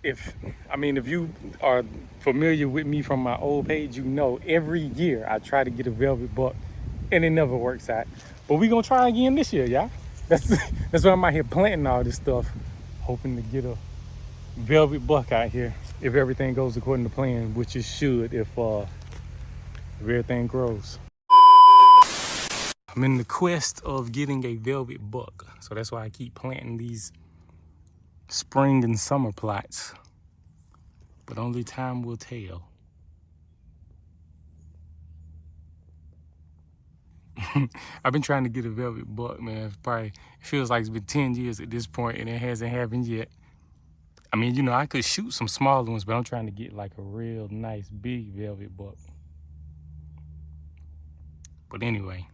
if you are familiar with me from my old page, you know every year I try to get a velvet buck and it never works out. But we gonna try again this year, y'all. That's that's why I'm out here planting all this stuff, hoping to get a velvet buck out here if everything goes according to plan, which it should if everything grows. I'm in the quest of getting a velvet buck, so that's why I keep planting these spring and summer plots. But only time will tell. I've been trying to get a velvet buck, man. It feels like it's been 10 years at this point and it hasn't happened yet. I mean, you know, I could shoot some smaller ones, but I'm trying to get like a real nice big velvet buck. But anyway,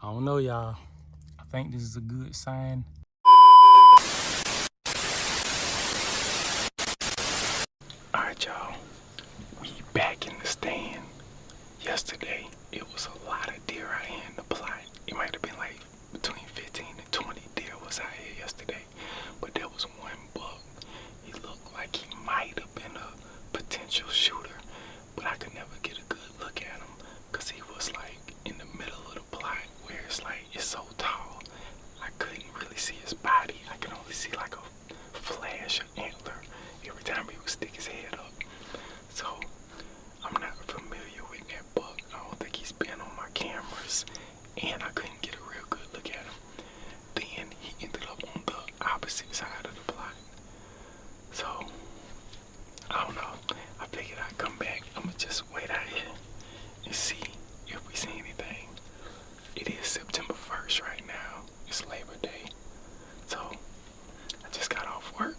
I don't know, y'all. I think this is a good sign. All right, y'all. We back in the stand. Yesterday, it was a lot of deer out here in the plot. It might have been like between 15 and 20 deer was out here yesterday. But there was one buck. He looked like he might have been a potential shooter, but I could never get a good look at him because he was like in the middle of the plot where it's like it's so tall. I couldn't really see his body. I could only see like a flash of antler every time he would stick his head up. So I'm not familiar with that buck. I don't think he's been on my cameras, and I couldn't get a real good look at him. Then he ended up on the opposite side of the plot. So I don't know. I figured I'd come back. I'ma just wait out here and see if we see anything. It is September 1st right now. It's Labor Day. So I just got off work.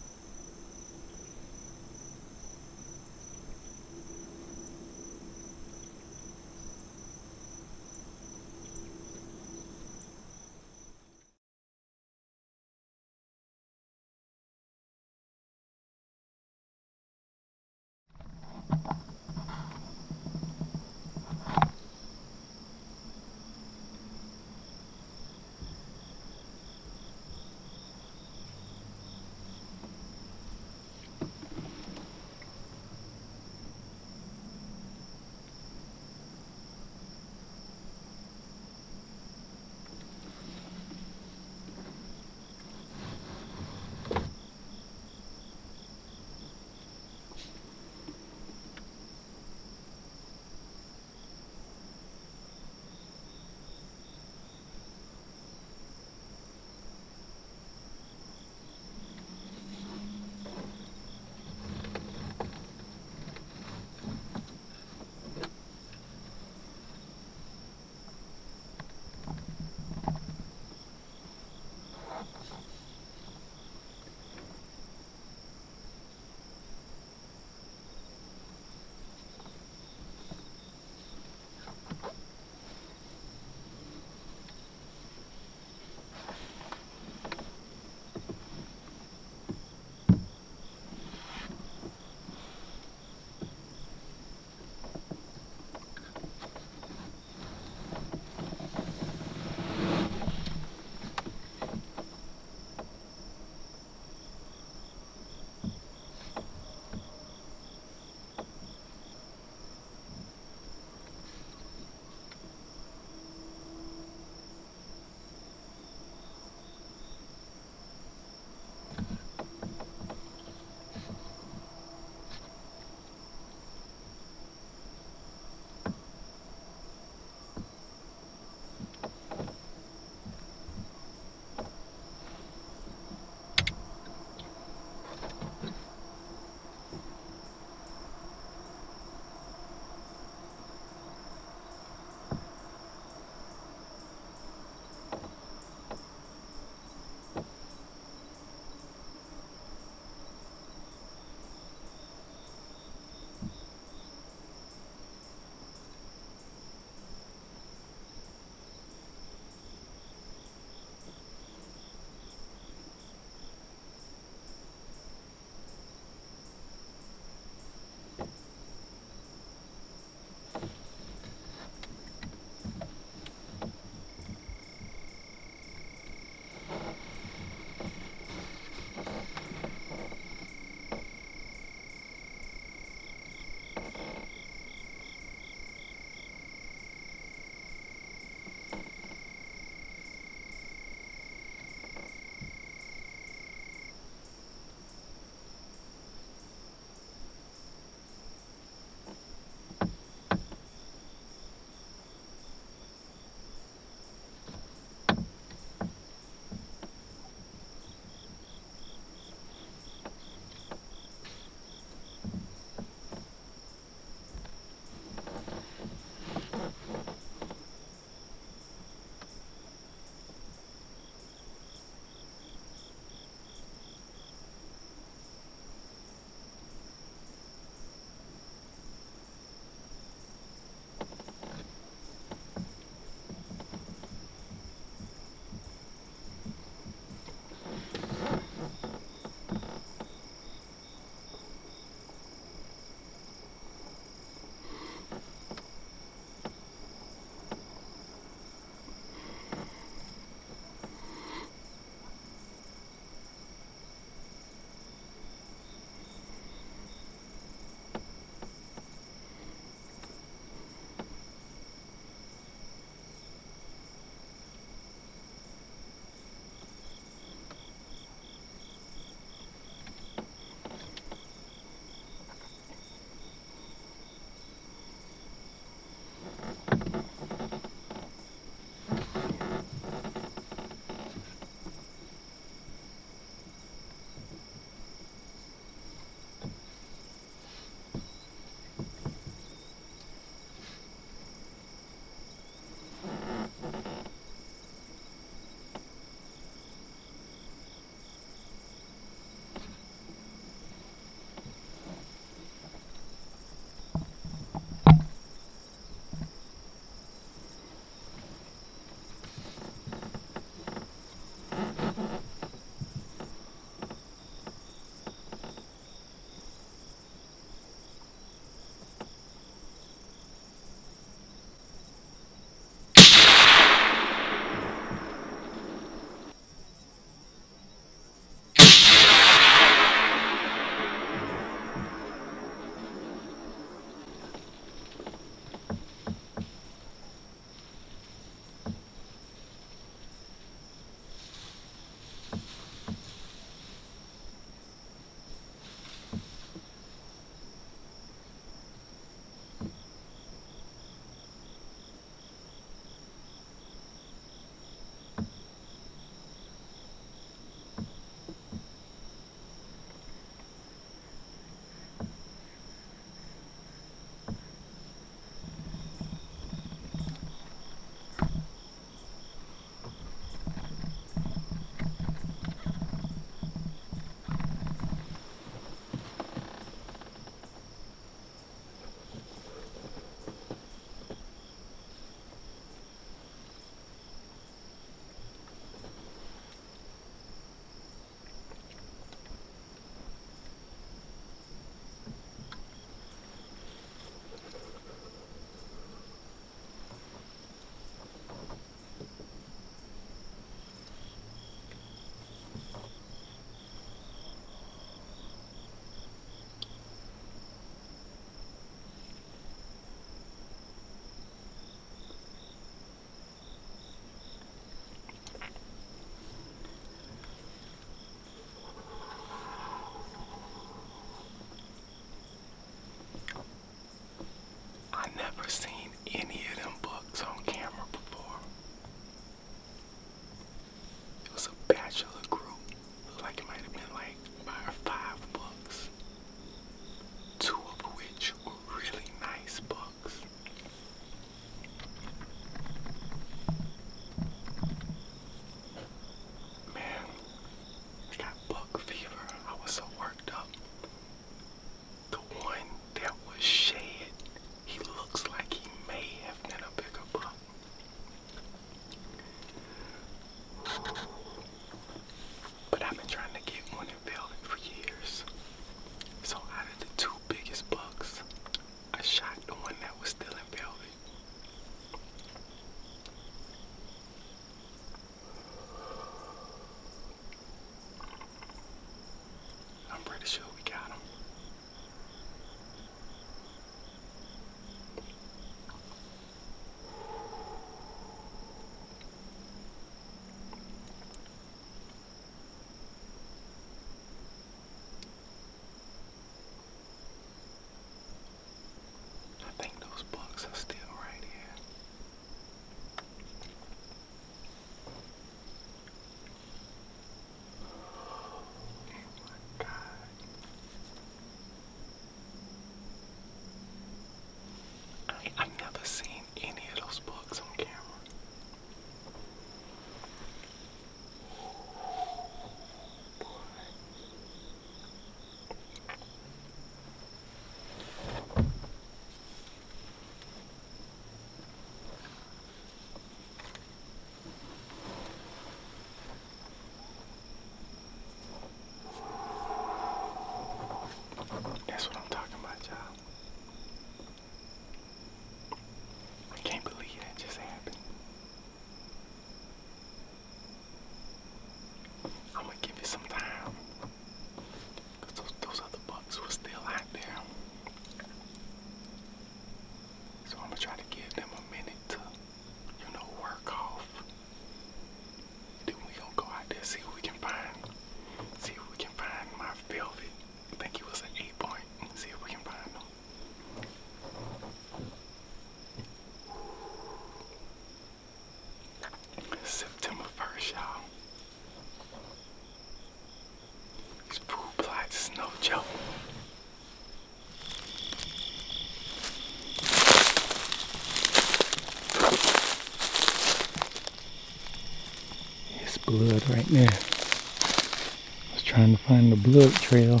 there. I was trying to find the blood trail.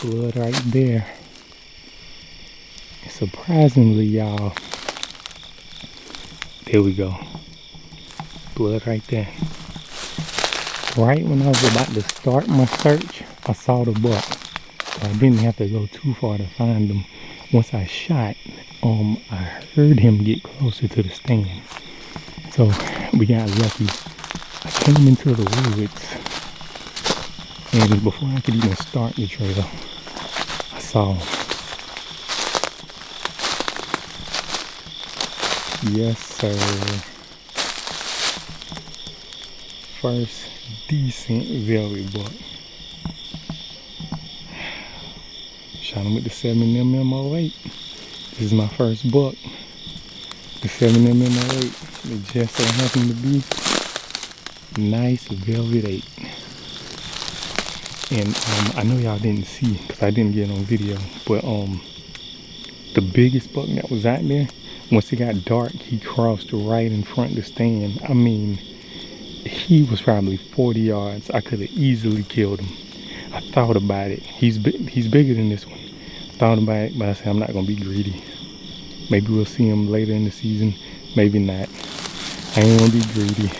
Blood right there. And surprisingly, y'all, there we go. Blood right there. Right when I was about to start my search, I saw the buck. So I didn't have to go too far to find him. Once I shot, I heard him get closer to the stand. So we got lucky. I came into the woods, and before I could even start the trail, I saw him. Yes, sir. First decent velvet buck. Shot him with the 7mm-08. This is my first buck. The 7mm-08. It just so happened to be nice velvet 8. And I know y'all didn't see because I didn't get it on video, but the biggest buck that was out there, once it got dark, he crossed right in front of the stand. I mean, he was probably 40 yards. I could have easily killed him. I thought about it. He's bigger than this one. I thought about it, but I said I'm not gonna be greedy. Maybe we'll see him later in the season. Maybe not. I ain't gonna be greedy.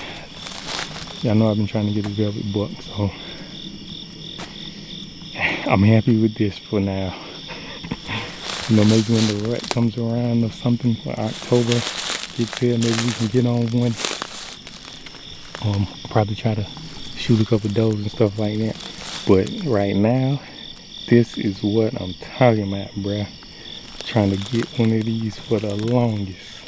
Y'all know I've been trying to get a velvet buck, so I'm happy with this for now. You know, maybe when the rut comes around or something, for October gets here, maybe we can get on one. I'll probably try to shoot a couple does and stuff like that. But right now, this is what I'm talking about, bruh. Trying to get one of these for the longest.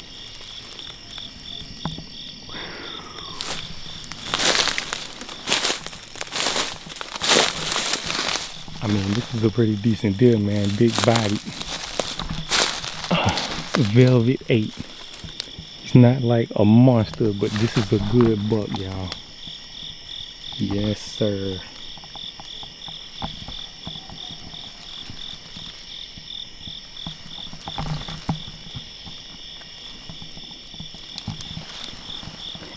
I mean, this is a pretty decent deer, man. Big body. Velvet 8. It's not like a monster, but this is a good buck, y'all. Yes, sir.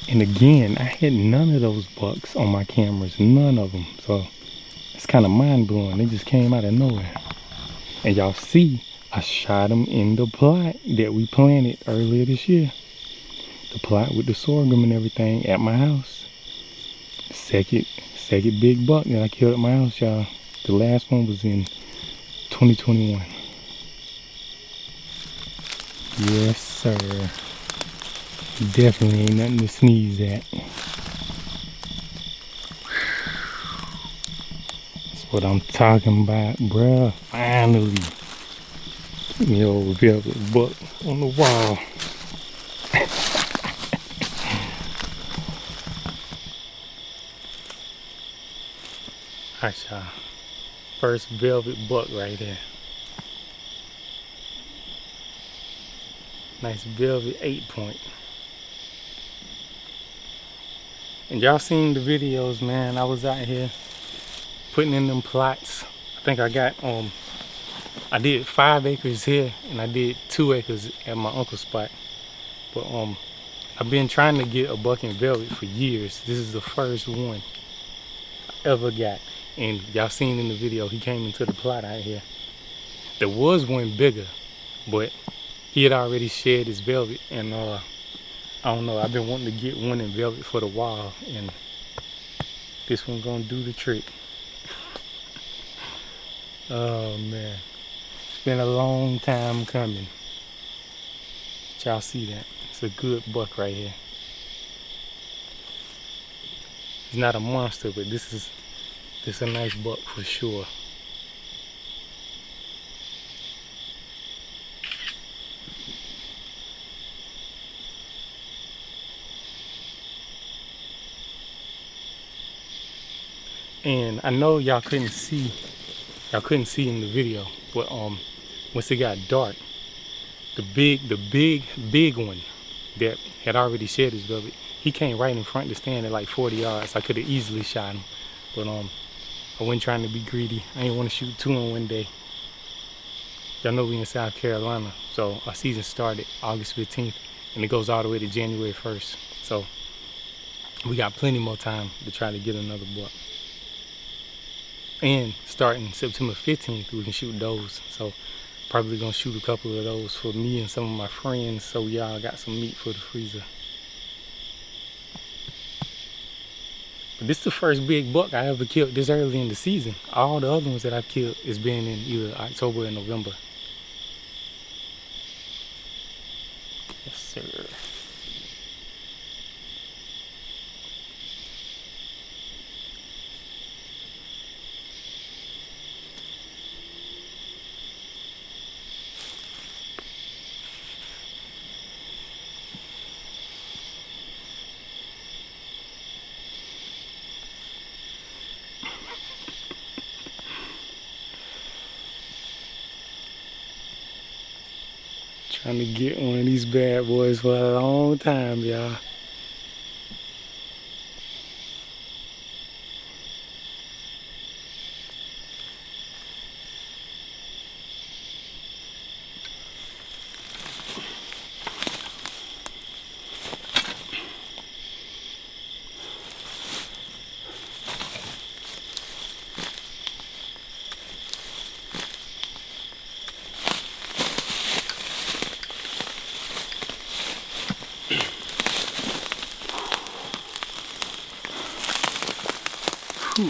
And again, I had none of those bucks on my cameras, none of them. So it's kind of mind-blowing. They just came out of nowhere. And y'all see, I shot them in the plot that we planted earlier this year. The plot with the sorghum and everything at my house. Second big buck that I killed at my house, y'all. The last one was in 2021. Yes, sir. Definitely ain't nothing to sneeze at. That's what I'm talking about, bruh. Finally. The old velvet buck on the wall. Alright, y'all. First velvet buck right there. Nice velvet 8-point. And y'all seen the videos, man. I was out here putting in them plots. I think I got I did 5 acres here and I did 2 acres at my uncle's spot. But I've been trying to get a buck in velvet for years. This is the first one I ever got. And y'all seen in the video, he came into the plot out here. There was one bigger, but he had already shed his velvet, and I don't know, I've been wanting to get one in velvet for the while, and this one gonna do the trick. Oh man, it's been a long time coming. Y'all see that? It's a good buck right here. He's not a monster, but this is a nice buck for sure. And I know y'all couldn't see in the video, but once it got dark, the big one that had already shed his velvet, he came right in front of the stand at like 40 yards. I could have easily shot him, but I wasn't trying to be greedy. I didn't want to shoot 2 in one day. Y'all know we in South Carolina, so our season started August 15th and it goes all the way to January 1st. So We got plenty more time to try to get another buck. And starting September 15th, we can shoot those. So probably gonna shoot a couple of those for me and some of my friends, so y'all got some meat for the freezer. But this is the first big buck I ever killed this early in the season. All the other ones that I've killed has been in either October or November. Yes, sir. Trying to get one of these bad boys for a long time, y'all. Whew.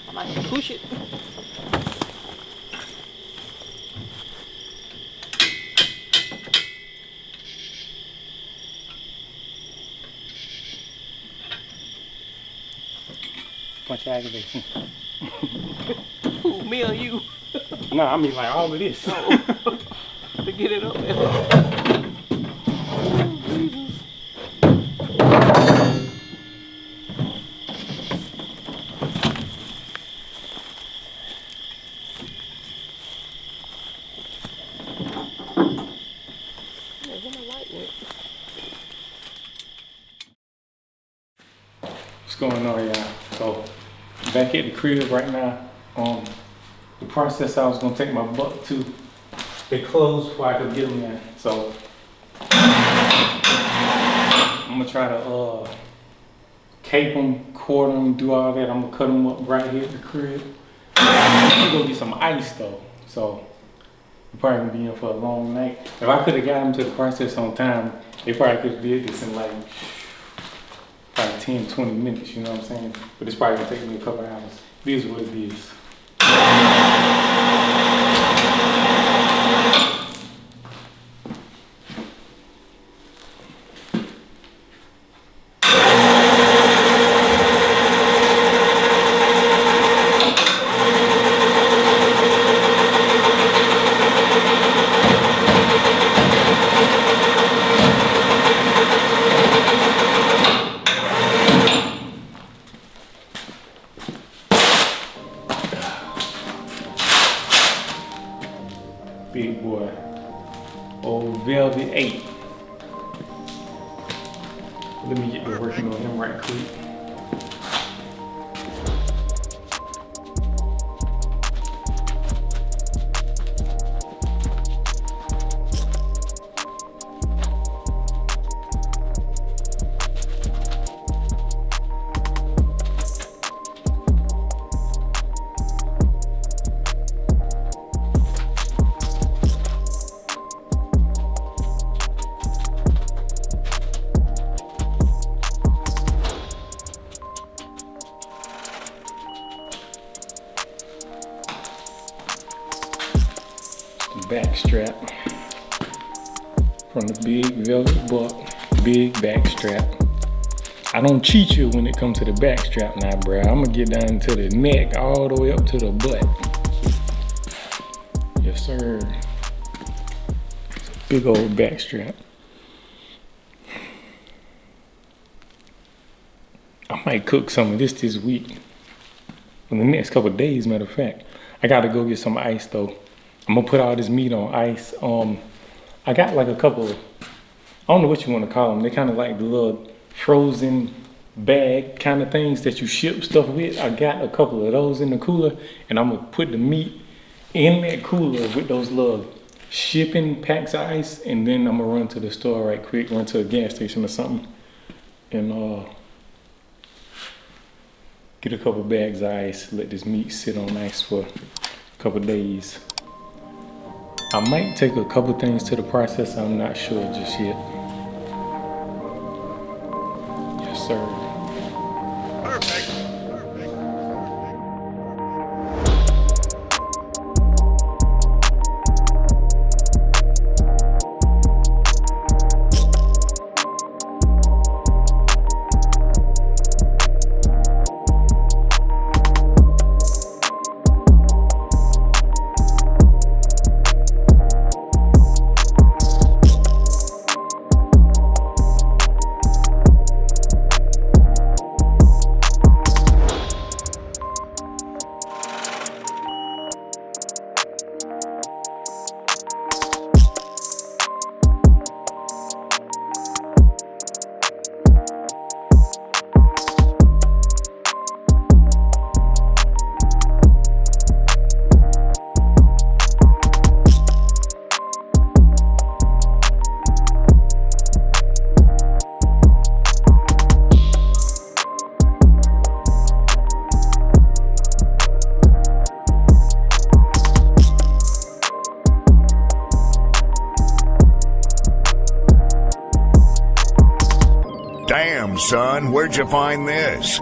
I might have to push it. Punch activation. Who, me or you? No, I mean like all of this. Oh. To get it up there. Oh, Jesus. Yeah, where my light went? What's going on, y'all? So back at the crib right now. The process I was gonna take my buck to, they closed before I could get them in. So I'm gonna try to cape them, quarter them, do all that. I'm gonna cut them up right here at the crib. I'm gonna go get some ice though. So we're probably gonna be in for a long night. If I could have got them to the process on time, they probably could have did this in like probably 10, 20 minutes, you know what I'm saying? But it's probably gonna take me a couple hours. It is what it is. Big boy, old Velvet 8. Let me get to working on him right quick. Back strap from the big velvet buck, big back strap. I don't cheat you when it comes to the back strap now, bruh. I'm gonna get down to the neck all the way up to the butt. Yes, sir. It's a big old back strap. I might cook some of this week. In the next couple of days, matter of fact. I gotta go get some ice though. I'm gonna put all this meat on ice. I got like a couple I don't know what you want to call them. They kind of like the little frozen bag kind of things that you ship stuff with. I got a couple of those in the cooler, and I'm gonna put the meat in that cooler with those little shipping packs of ice, and then I'm gonna run to the store right quick, run to a gas station or something, and get a couple bags of ice, let this meat sit on ice for a couple days. I might take a couple things to the processor, I'm not sure just yet. Yes, sir. Perfect. Damn, son, where'd you find this?